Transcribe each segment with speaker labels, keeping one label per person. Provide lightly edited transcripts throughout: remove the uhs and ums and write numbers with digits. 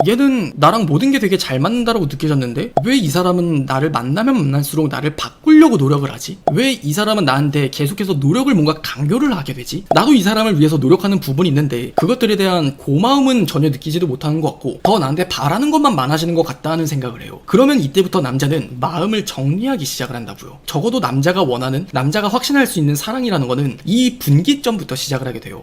Speaker 1: 얘는 나랑 모든 게 되게 잘 맞는다라고 느껴졌는데 왜 이 사람은 나를 만나면 만날수록 나를 바꾸려고 노력을 하지? 왜 이 사람은 나한테 계속해서 노력을 뭔가 강요를 하게 되지? 나도 이 사람을 위해서 노력하는 부분이 있는데 그것들에 대한 고마움은 전혀 느끼지도 못하는 것 같고 더 나한테 바라는 것만 많아지는 것 같다는 생각을 해요. 그러면 이때부터 남자는 마음을 정리하기 시작을 한다고요. 적어도 남자가 원하는, 남자가 확신할 수 있는 사랑이라는 거는 이 분기점부터 시작을 하게 돼요.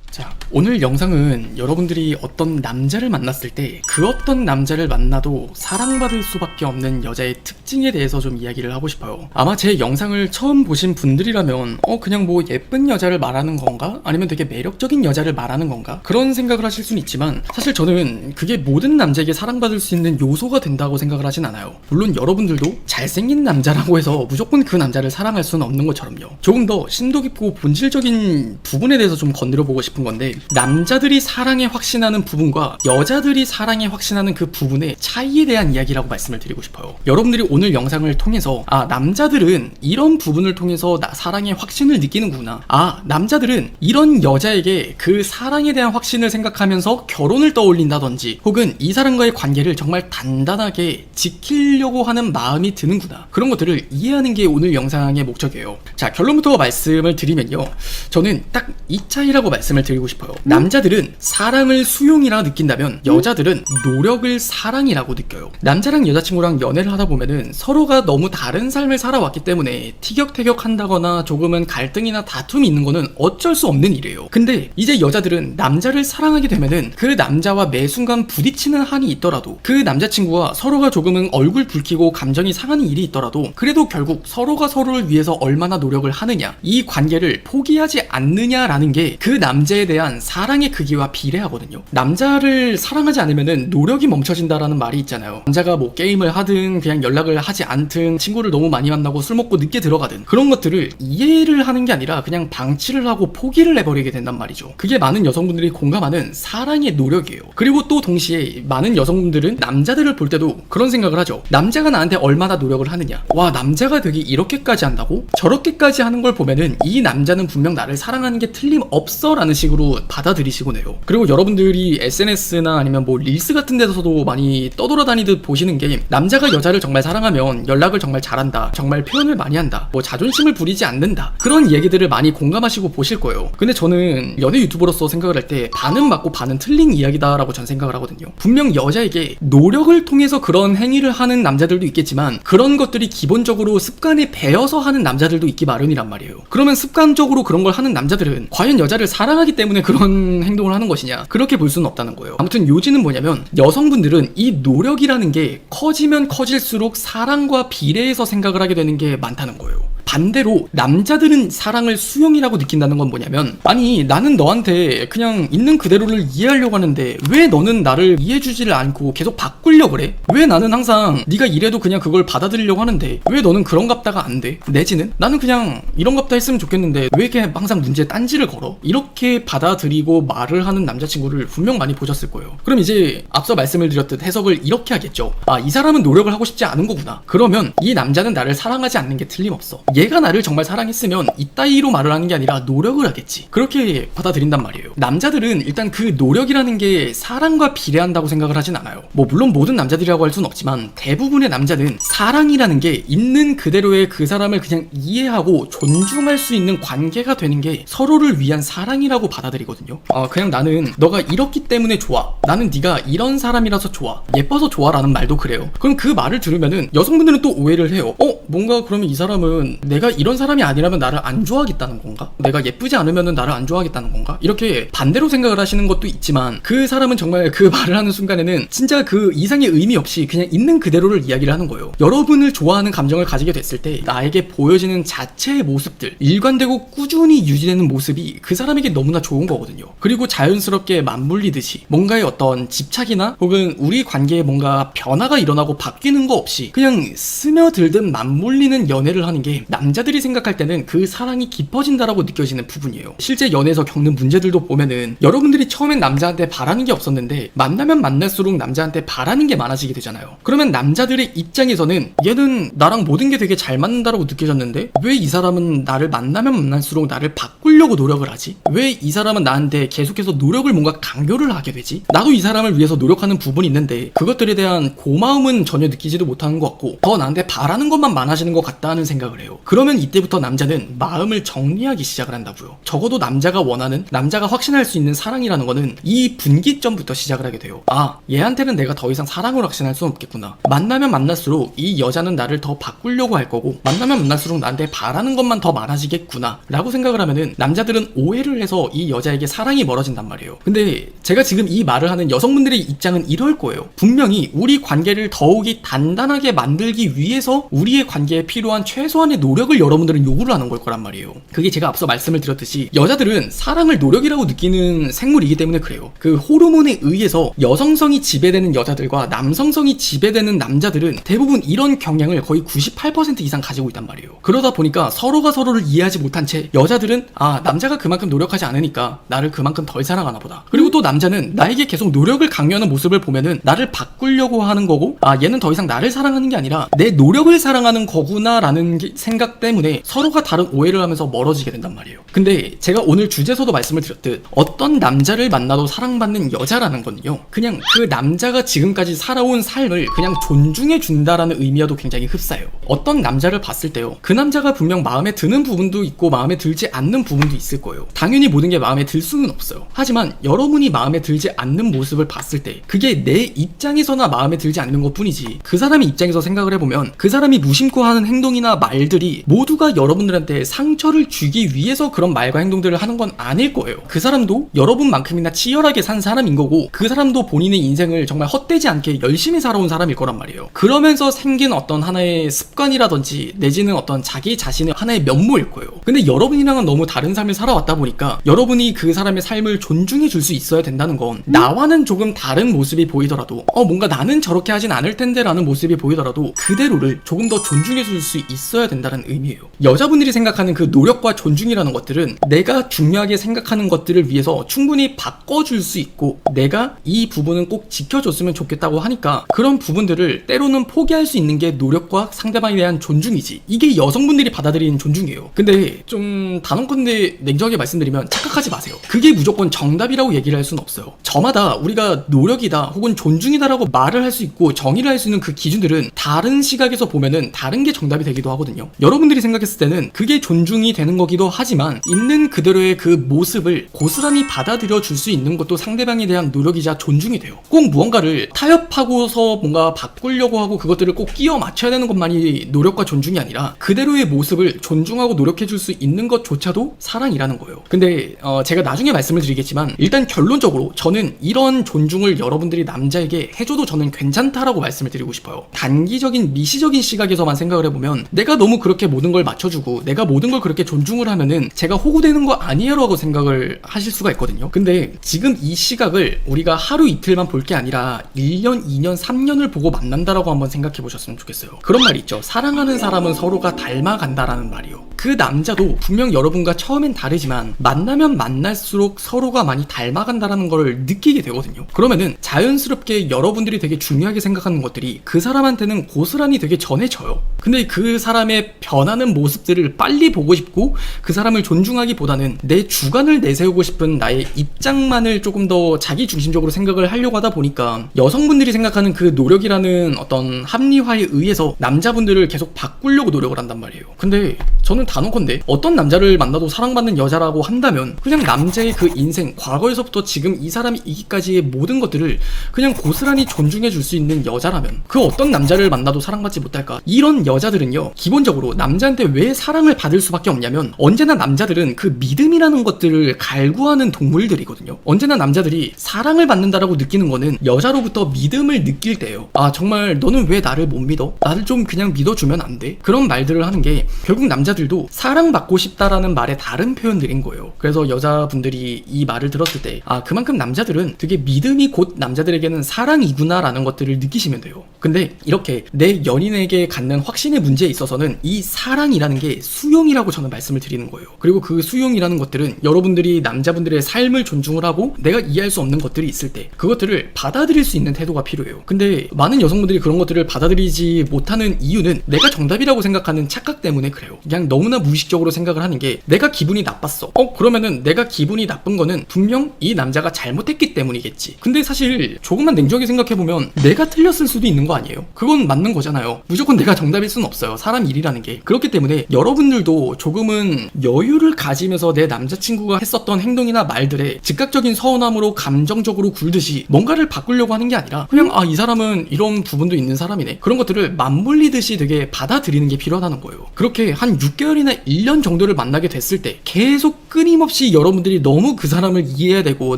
Speaker 1: 자, 오늘 영상은 여러분들이 어떤 남자를 만났을 때 그 어떤 남자를 만나도 사랑받을 수밖에 없는 여자의 특징에 대해서 좀 이야기를 하고 싶어요. 아마 제 영상을 처음 보신 분들이라면 그냥 뭐 예쁜 여자를 말하는 건가? 아니면 되게 매력적인 여자를 말하는 건가? 그런 생각을 하실 수는 있지만 사실 저는 그게 모든 남자에게 사랑받을 수 있는 요소가 된다고 생각을 하진 않아요. 물론 여러분들도 잘생긴 남자라고 해서 무조건 그 남자를 사랑할 수는 없는 것처럼요. 조금 더 심도 깊고 본질적인 부분에 대해서 좀 건드려보고 싶은 건데 남자들이 사랑에 확신하는 부분과 여자들이 사랑에 확신하는 그 부분의 차이에 대한 이야기라고 말씀을 드리고 싶어요. 여러분들이 오늘 영상을 통해서 남자들은 이런 부분을 통해서 사랑의 확신을 느끼는구나, 남자들은 이런 여자에게 그 사랑에 대한 확신을 생각하면서 결혼을 떠올린다든지 혹은 이 사람과의 관계를 정말 단단하게 지키려고 하는 마음이 드는구나, 그런 것들을 이해하는 게 오늘 영상의 목적이에요. 자, 결론부터 말씀을 드리면요, 저는 딱 이 차이라고 말씀을 드리고 싶어요. 남자들은 사랑을 수용이라 느낀다면 여자들은 노력을 사랑이라고 느껴요. 남자랑 여자친구랑 연애를 하다 보면은 서로가 너무 다른 삶을 살아왔기 때문에 티격태격 한다거나 조금은 갈등이나 다툼이 있는 거는 어쩔 수 없는 일이에요. 근데 이제 여자들은 남자를 사랑하게 되면은 그 남자와 매 순간 부딪히는 한이 있더라도, 그 남자친구와 서로가 조금은 얼굴 붉히고 감정이 상하는 일이 있더라도 그래도 결국 서로가 서로를 위해서 얼마나 노력을 하느냐, 이 관계를 포기하지 않느냐라는 게 그 남자에 대한 사랑의 크기와 비례하거든요. 남자를 사랑하지 않으면은 노력이 멈춰진다라는 말이 있잖아요. 남자가 뭐 게임을 하든 그냥 연락을 하지 않든 친구를 너무 많이 만나고 술 먹고 늦게 들어가든 그런 것들을 이해를 하는 게 아니라 그냥 방치를 하고 포기를 해버리게 된단 말이죠. 그게 많은 여성분들이 공감하는 사랑의 노력이에요. 그리고 또 동시에 많은 여성분들은 남자들을 볼 때도 그런 생각을 하죠. 남자가 나한테 얼마나 노력을 하느냐, 와, 남자가 되게 이렇게까지 한다고? 저렇게까지 하는 걸 보면은 이 남자는 분명 나를 사랑하는 게 틀림없어 라는 식으로 받아들이시곤 해요. 그리고 여러분들이 SNS나 아니면 뭐 릴스 같은 데서도 많이 떠돌아다니듯 보시는 게, 남자가 여자를 정말 사랑하면 연락을 정말 잘한다, 정말 표현을 많이 한다, 뭐 자존심을 부리지 않는다, 그런 얘기들을 많이 공감하시고 보실 거예요. 근데 저는 연애 유튜버로서 생각을 할 때 반은 맞고 반은 틀린 이야기다 라고 전 생각을 하거든요. 분명 여자에게 노력을 통해서 그런 행위를 하는 남자들도 있겠지만 그런 것들이 기본적으로 습관에 배어서 하는 남자들도 있기 마련이란 말이에요. 그러면 습관적으로 그런 걸 하는 남자들은 과연 여자를 사랑하기 때문에 그런 행동을 하는 것이냐, 그렇게 볼 수는 없다는 거예요. 아무튼 요지는 뭐냐면, 여성분들은 이 노력이라는 게 커지면 커질수록 사랑과 비례해서 생각을 하게 되는 게 많다는 거예요. 반대로 남자들은 사랑을 수용이라고 느낀다는 건 뭐냐면, 아니 나는 너한테 그냥 있는 그대로를 이해하려고 하는데 왜 너는 나를 이해해주지를 않고 계속 바꾸려고 그래? 왜 나는 항상 네가 이래도 그냥 그걸 받아들이려고 하는데 왜 너는 그런갑다가 안 돼? 내지는 나는 그냥 이런갑다 했으면 좋겠는데 왜 이렇게 항상 문제에 딴지를 걸어? 이렇게 받아들이고 말을 하는 남자친구를 분명 많이 보셨을 거예요. 그럼 이제 앞서 말씀을 드렸듯 해석을 이렇게 하겠죠. 이 사람은 노력을 하고 싶지 않은 거구나. 그러면 이 남자는 나를 사랑하지 않는 게 틀림없어. 얘가 나를 정말 사랑했으면 이따위로 말을 하는 게 아니라 노력을 하겠지. 그렇게 받아들인단 말이에요. 남자들은 일단 그 노력이라는 게 사랑과 비례한다고 생각을 하진 않아요. 뭐 물론 모든 남자들이라고 할 수는 없지만 대부분의 남자는 사랑이라는 게 있는 그대로의 그 사람을 그냥 이해하고 존중할 수 있는 관계가 되는 게 서로를 위한 사랑이라고 받아들이거든요. 그냥 나는 너가 이렇기 때문에 좋아, 나는 네가 이런 사람이라서 좋아, 예뻐서 좋아 라는 말도 그래요. 그럼 그 말을 들으면은 여성분들은 또 오해를 해요. 뭔가 그러면 이 사람은 내가 이런 사람이 아니라면 나를 안 좋아하겠다는 건가? 내가 예쁘지 않으면 나를 안 좋아하겠다는 건가? 이렇게 반대로 생각을 하시는 것도 있지만, 그 사람은 정말 그 말을 하는 순간에는 진짜 그 이상의 의미 없이 그냥 있는 그대로를 이야기를 하는 거예요. 여러분을 좋아하는 감정을 가지게 됐을 때 나에게 보여지는 자체의 모습들, 일관되고 꾸준히 유지되는 모습이 그 사람에게 너무나 좋은 거거든요. 그리고 자연스럽게 맞물리듯이 뭔가의 어떤 집착이나 혹은 우리 관계에 뭔가 변화가 일어나고 바뀌는 거 없이 그냥 스며들듯 맞물리는 연애를 하는 게 남자들이 생각할 때는 그 사랑이 깊어진다라고 느껴지는 부분이에요. 실제 연애에서 겪는 문제들도 보면은 여러분들이 처음엔 남자한테 바라는 게 없었는데 만나면 만날수록 남자한테 바라는 게 많아지게 되잖아요. 그러면 남자들의 입장에서는 얘는 나랑 모든 게 되게 잘 맞는다라고 느껴졌는데 왜 이 사람은 나를 만나면 만날수록 나를 바꾸려고 노력을 하지? 왜 이 사람은 나한테 계속해서 노력을 뭔가 강요를 하게 되지? 나도 이 사람을 위해서 노력하는 부분이 있는데 그것들에 대한 고마움은 전혀 느끼지도 못하는 것 같고 더 나한테 바라는 것만 많아지는 것 같다는 생각을 해요. 그러면 이때부터 남자는 마음을 정리하기 시작을 한다고요. 적어도 남자가 원하는, 남자가 확신할 수 있는 사랑이라는 거는 이 분기점부터 시작을 하게 돼요. 아, 얘한테는 내가 더 이상 사랑을 확신할 수는 없겠구나. 만나면 만날수록 이 여자는 나를 더 바꾸려고 할 거고 만나면 만날수록 나한테 바라는 것만 더 많아지겠구나 라고 생각을 하면은 남자들은 오해를 해서 이 여자에게 사랑이 멀어진단 말이에요. 근데 제가 지금 이 말을 하는 여성분들의 입장은 이럴 거예요. 분명히 우리 관계를 더욱이 단단하게 만들기 위해서 우리의 관계에 필요한 최소한의 노력을 여러분들은 요구를 하는 걸 거란 말이에요. 그게 제가 앞서 말씀을 드렸듯이 여자들은 사랑을 노력이라고 느끼는 생물이기 때문에 그래요. 그 호르몬에 의해서 여성성이 지배되는 여자들과 남성성이 지배되는 남자들은 대부분 이런 경향을 거의 98% 이상 가지고 있단 말이에요. 그러다 보니까 서로가 서로를 이해하지 못한 채 여자들은 아, 남자가 그만큼 노력하지 않으니까 나를 그만큼 덜 사랑하나 보다. 그리고 또 남자는 나에게 계속 노력을 강요하는 모습을 보면은 나를 바꾸려고 하는 거고 아, 얘는 더 이상 나를 사랑하는 게 아니라 내 노력을 사랑하는 거구나 라는 생각 때문에 서로가 다른 오해를 하면서 멀어지게 된단 말이에요. 근데 제가 오늘 주제에서도 말씀을 드렸듯 어떤 남자를 만나도 사랑받는 여자라는 건요, 그냥 그 남자가 지금까지 살아온 삶을 그냥 존중해 준다라는 의미와도 굉장히 흡사해요. 어떤 남자를 봤을 때요, 그 남자가 분명 마음에 드는 부분도 있고 마음에 들지 않는 부분도 있을 거예요. 당연히 모든 게 마음에 들 수는 없어요. 하지만 여러분이 마음에 들지 않는 모습을 봤을 때 그게 내 입장에서나 마음에 들지 않는 것 뿐이지 그 사람의 입장에서 생각을 해보면 그 사람이 무심코 하는 행동이나 말들이 모두가 여러분들한테 상처를 주기 위해서 그런 말과 행동들을 하는 건 아닐 거예요. 그 사람도 여러분만큼이나 치열하게 산 사람인 거고 그 사람도 본인의 인생을 정말 헛되지 않게 열심히 살아온 사람일 거란 말이에요. 그러면서 생긴 어떤 하나의 습관이라든지 내지는 어떤 자기 자신의 하나의 면모일 거예요. 근데 여러분이랑은 너무 다른 삶을 살아왔다 보니까 여러분이 그 사람의 삶을 존중해 줄 수 있어야 된다는 건 나와는 조금 다른 모습이 보이더라도 뭔가 나는 저렇게 하진 않을 텐데 라는 모습이 보이더라도 그대로를 조금 더 존중해 줄 수 있어야 된다는 의미예요. 여자분들이 생각하는 그 노력과 존중이라는 것들은 내가 중요하게 생각하는 것들을 위해서 충분히 바꿔줄 수 있고 내가 이 부분은 꼭 지켜줬으면 좋겠다고 하니까 그런 부분들을 때로는 포기할 수 있는 게 노력과 상대방에 대한 존중이지, 이게 여성분들이 받아들이는 존중이에요. 근데 좀 단언컨대 냉정하게 말씀드리면 착각하지 마세요. 그게 무조건 정답이라고 얘기를 할 수는 없어요. 저마다 우리가 노력이다 혹은 존중이다라고 말을 할 수 있고 정의를 할 수 있는 그 기준들은 다른 시각에서 보면은 다른 게 정답이 되기도 하거든요. 여러분들이 생각했을 때는 그게 존중이 되는 거기도 하지만 있는 그대로의 그 모습을 고스란히 받아들여 줄 수 있는 것도 상대방에 대한 노력이자 존중이 돼요. 꼭 무언가를 타협하고서 뭔가 바꾸려고 하고 그것들을 꼭 끼워 맞춰야 되는 것만이 노력과 존중이 아니라 그대로의 모습을 존중하고 노력해 줄 수 있는 것조차도 사랑이라는 거예요. 근데 제가 나중에 말씀을 드리겠지만 일단 결론적으로 저는 이런 존중을 여러분들이 남자에게 해줘도 저는 괜찮다라고 말씀을 드리고 싶어요. 단기적인 미시적인 시각에서만 생각을 해보면 내가 너무 그렇게 모든 걸 맞춰주고 내가 모든 걸 그렇게 존중을 하면은 제가 호구되는 거 아니에요 라고 생각을 하실 수가 있거든요. 근데 지금 이 시각을 우리가 하루 이틀만 볼 게 아니라 1년, 2년, 3년을 보고 만난다라고 한번 생각해 보셨으면 좋겠어요. 그런 말이 있죠. 사랑하는 사람은 서로가 닮아간다라는 말이요. 그 남자도 분명 여러분과 처음엔 다르지만 만나면 만날수록 서로가 많이 닮아간다라는 걸 느끼게 되거든요. 그러면은 자연스럽게 여러분들이 되게 중요하게 생각하는 것들이 그 사람한테는 고스란히 되게 전해져요. 근데 그 사람의 변하는 모습들을 빨리 보고 싶고 그 사람을 존중하기보다는 내 주관을 내세우고 싶은 나의 입장만을 조금 더 자기 중심적으로 생각을 하려고 하다 보니까 여성분들이 생각하는 그 노력이라는 어떤 합리화에 의해서 남자분들을 계속 바꾸려고 노력을 한단 말이에요. 근데 저는 단언컨대 어떤 남자를 만나도 사랑받는 여자라고 한다면 그냥 남자의 그 인생, 과거에서부터 지금 이 사람이 이기까지의 모든 것들을 그냥 고스란히 존중해 줄 수 있는 여자라면 그 어떤 남자를 만나도 사랑받지 못할까? 이런 여자들은요, 기본적으로 남자한테 왜 사랑을 받을 수밖에 없냐면 언제나 남자들은 그 믿음이라는 것들을 갈구하는 동물들이거든요. 언제나 남자들이 사랑을 받는다라고 느끼는 거는 여자로부터 믿음을 느낄 때예요. 아, 정말 너는 왜 나를 못 믿어? 나를 좀 그냥 믿어주면 안 돼? 그런 말들을 하는 게 결국 남자들도 사랑받고 싶다라는 말의 다른 표현들인 거예요. 그래서 여자분들이 이 말을 들었을 때 아, 그만큼 남자들은 되게 믿음이 곧 남자들에게는 사랑이구나 라는 것들을 느끼시면 돼요. 근데 이렇게 내 연인에게 갖는 확신의 문제에 있어서는 이 이 사랑이라는 게 수용이라고 저는 말씀을 드리는 거예요. 그리고 그 수용이라는 것들은 여러분들이 남자분들의 삶을 존중을 하고 내가 이해할 수 없는 것들이 있을 때 그것들을 받아들일 수 있는 태도가 필요해요. 근데 많은 여성분들이 그런 것들을 받아들이지 못하는 이유는 내가 정답이라고 생각하는 착각 때문에 그래요. 그냥 너무나 무의식적으로 생각을 하는 게 내가 기분이 나빴어. 그러면은 내가 기분이 나쁜 거는 분명 이 남자가 잘못했기 때문이겠지. 근데 사실 조금만 냉정하게 생각해보면 내가 틀렸을 수도 있는 거 아니에요? 그건 맞는 거잖아요. 무조건 내가 정답일 수는 없어요. 사람 일이라는 게. 그렇기 때문에 여러분들도 조금은 여유를 가지면서 내 남자친구가 했었던 행동이나 말들에 즉각적인 서운함으로 감정적으로 굴듯이 뭔가를 바꾸려고 하는 게 아니라 그냥 이 사람은 이런 부분도 있는 사람이네. 그런 것들을 맞물리듯이 되게 받아들이는 게 필요하다는 거예요. 그렇게 한 6개월이나 1년 정도를 만나게 됐을 때 계속 끊임없이 여러분들이 너무 그 사람을 이해해야 되고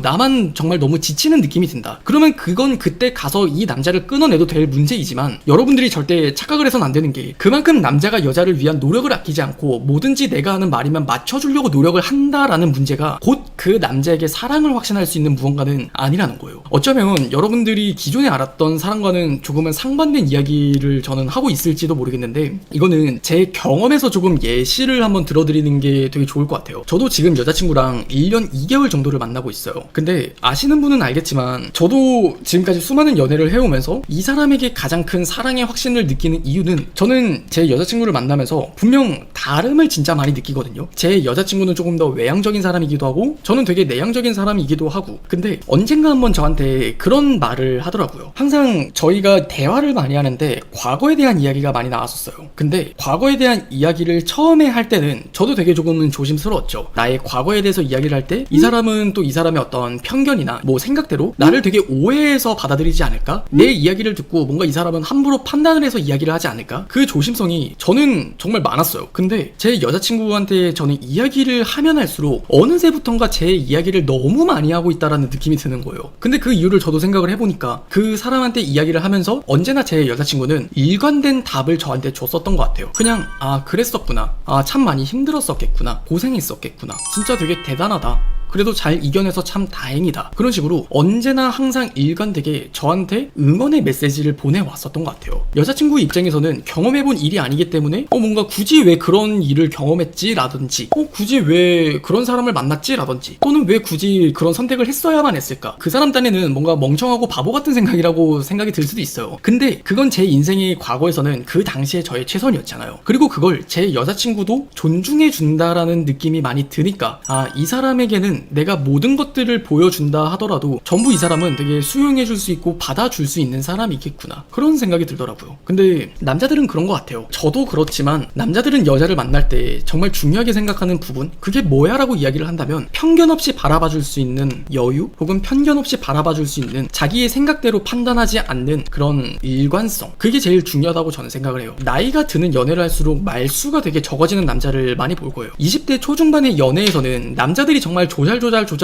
Speaker 1: 나만 정말 너무 지치는 느낌이 든다. 그러면 그건 그때 가서 이 남자를 끊어내도 될 문제이지만 여러분들이 절대 착각을 해서는 안 되는 게 그만큼 남자가 여자를 위한 노력을 아끼지 않고 뭐든지 내가 하는 말이면 맞춰주려고 노력을 한다라는 문제가 곧 그 남자에게 사랑을 확신할 수 있는 무언가는 아니라는 거예요. 어쩌면 여러분들이 기존에 알았던 사랑과는 조금은 상반된 이야기를 저는 하고 있을지도 모르겠는데 이거는 제 경험에서 조금 예시를 한번 들어드리는 게 되게 좋을 것 같아요. 저도 지금 여자친구랑 1년 2개월 정도를 만나고 있어요. 근데 아시는 분은 알겠지만 저도 지금까지 수많은 연애를 해오면서 이 사람에게 가장 큰 사랑의 확신을 느끼는 이유는 저는 제 여자친구를 만나면서 분명 다름을 진짜 많이 느끼거든요. 제 여자친구는 조금 더 외향적인 사람이기도 하고 저는 되게 내향적인 사람이기도 하고 근데 언젠가 한번 저한테 그런 말을 하더라고요. 항상 저희가 대화를 많이 하는데 과거에 대한 이야기가 많이 나왔었어요. 근데 과거에 대한 이야기를 처음에 할 때는 저도 되게 조금은 조심스러웠죠. 나의 과거에 대해서 이야기를 할 때 이 사람은 또 이 사람의 어떤 편견이나 뭐 생각대로 나를 되게 오해해서 받아들이지 않을까? 내 이야기를 듣고 뭔가 이 사람은 함부로 판단을 해서 이야기를 하지 않을까? 그 조심성이 저는 정말 많았어요. 근데 제 여자친구한테 저는 이야기를 하면 할수록 어느새부턴가 제 이야기를 너무 많이 하고 있다라는 느낌이 드는 거예요. 근데 그 이유를 저도 생각을 해보니까 그 사람한테 이야기를 하면서 언제나 제 여자친구는 일관된 답을 저한테 줬었던 것 같아요. 그냥 그랬었구나. 참 많이 힘들었었겠구나. 고생했었겠구나. 진짜 되게 대단하다. 그래도 잘 이겨내서 참 다행이다. 그런 식으로 언제나 항상 일관되게 저한테 응원의 메시지를 보내왔었던 것 같아요. 여자친구 입장에서는 경험해본 일이 아니기 때문에 뭔가 굳이 왜 그런 일을 경험했지? 라든지 굳이 왜 그런 사람을 만났지? 라든지 또는 왜 굳이 그런 선택을 했어야만 했을까? 그 사람 딴에는 뭔가 멍청하고 바보 같은 생각이라고 생각이 들 수도 있어요. 근데 그건 제 인생의 과거에서는 그 당시에 저의 최선이었잖아요. 그리고 그걸 제 여자친구도 존중해준다라는 느낌이 많이 드니까 이 사람에게는 내가 모든 것들을 보여준다 하더라도 전부 이 사람은 되게 수용해줄 수 있고 받아줄 수 있는 사람이겠구나 그런 생각이 들더라고요. 근데 남자들은 그런 것 같아요. 저도 그렇지만 남자들은 여자를 만날 때 정말 중요하게 생각하는 부분 그게 뭐야 라고 이야기를 한다면 편견 없이 바라봐줄 수 있는 여유 혹은 편견 없이 바라봐줄 수 있는 자기의 생각대로 판단하지 않는 그런 일관성 그게 제일 중요하다고 저는 생각을 해요. 나이가 드는 연애를 할수록 말수가 되게 적어지는 남자를 많이 볼 거예요. 20대 초중반의 연애에서는 남자들이 정말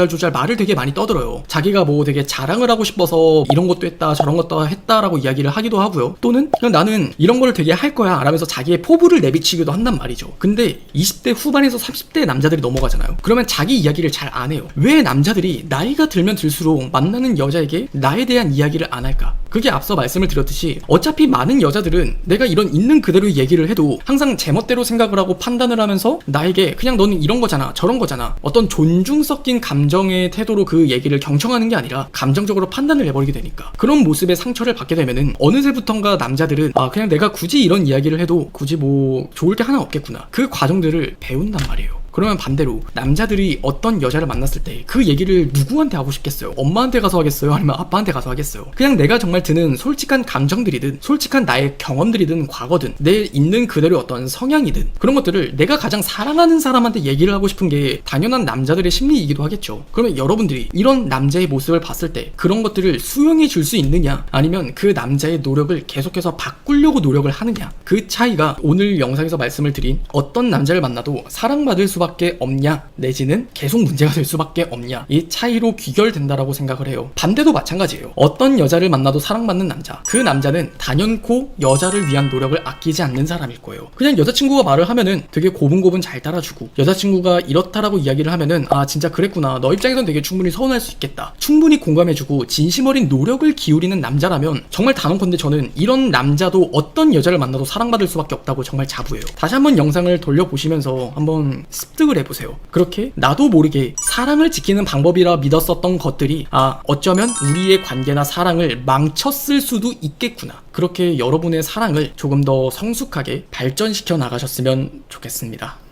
Speaker 1: 조잘 말을 되게 많이 떠들어요. 자기가 뭐 되게 자랑을 하고 싶어서 이런 것도 했다 저런 것도 했다라고 이야기를 하기도 하고요. 또는 그냥 나는 이런 걸 되게 할 거야 라면서 자기의 포부를 내비치기도 한단 말이죠. 근데 20대 후반에서 30대 남자들이 넘어가잖아요. 그러면 자기 이야기를 잘 안 해요. 왜 남자들이 나이가 들면 들수록 만나는 여자에게 나에 대한 이야기를 안 할까? 그게 앞서 말씀을 드렸듯이 어차피 많은 여자들은 내가 이런 있는 그대로 얘기를 해도 항상 제멋대로 생각을 하고 판단을 하면서 나에게 그냥 너는 이런 거잖아 저런 거잖아 어떤 존중 섞인 감정의 태도로 그 얘기를 경청하는 게 아니라 감정적으로 판단을 해버리게 되니까 그런 모습에 상처를 받게 되면은 어느새부턴가 남자들은 그냥 내가 굳이 이런 이야기를 해도 굳이 뭐 좋을 게 하나 없겠구나 그 과정들을 배운단 말이에요. 그러면 반대로 남자들이 어떤 여자를 만났을 때 그 얘기를 누구한테 하고 싶겠어요? 엄마한테 가서 하겠어요? 아니면 아빠한테 가서 하겠어요? 그냥 내가 정말 드는 솔직한 감정들이든 솔직한 나의 경험들이든 과거든 내 있는 그대로 어떤 성향이든 그런 것들을 내가 가장 사랑하는 사람한테 얘기를 하고 싶은 게 당연한 남자들의 심리이기도 하겠죠. 그러면 여러분들이 이런 남자의 모습을 봤을 때 그런 것들을 수용해 줄 수 있느냐 아니면 그 남자의 노력을 계속해서 바꾸려고 노력을 하느냐 그 차이가 오늘 영상에서 말씀을 드린 어떤 남자를 만나도 사랑받을 수밖에 수밖에 없냐, 내지는 계속 문제가 될 수밖에 없냐, 이 차이로 귀결된다라고 생각을 해요. 반대도 마찬가지예요. 어떤 여자를 만나도 사랑받는 남자, 그 남자는 단연코 여자를 위한 노력을 아끼지 않는 사람일 거예요. 그냥 여자친구가 말을 하면은 되게 고분고분 잘 따라주고, 여자친구가 이렇다라고 이야기를 하면은 아 진짜 그랬구나, 너 입장에선 되게 충분히 서운할 수 있겠다, 충분히 공감해주고 진심 어린 노력을 기울이는 남자라면 정말 단언컨대 저는 이런 남자도 어떤 여자를 만나도 사랑받을 수밖에 없다고 정말 자부해요. 다시 한번 영상을 돌려보시면서 한번 습득을 해보세요. 그렇게 나도 모르게 사랑을 지키는 방법이라 믿었었던 것들이 아 어쩌면 우리의 관계나 사랑을 망쳤을 수도 있겠구나. 그렇게 여러분의 사랑을 조금 더 성숙하게 발전시켜 나가셨으면 좋겠습니다.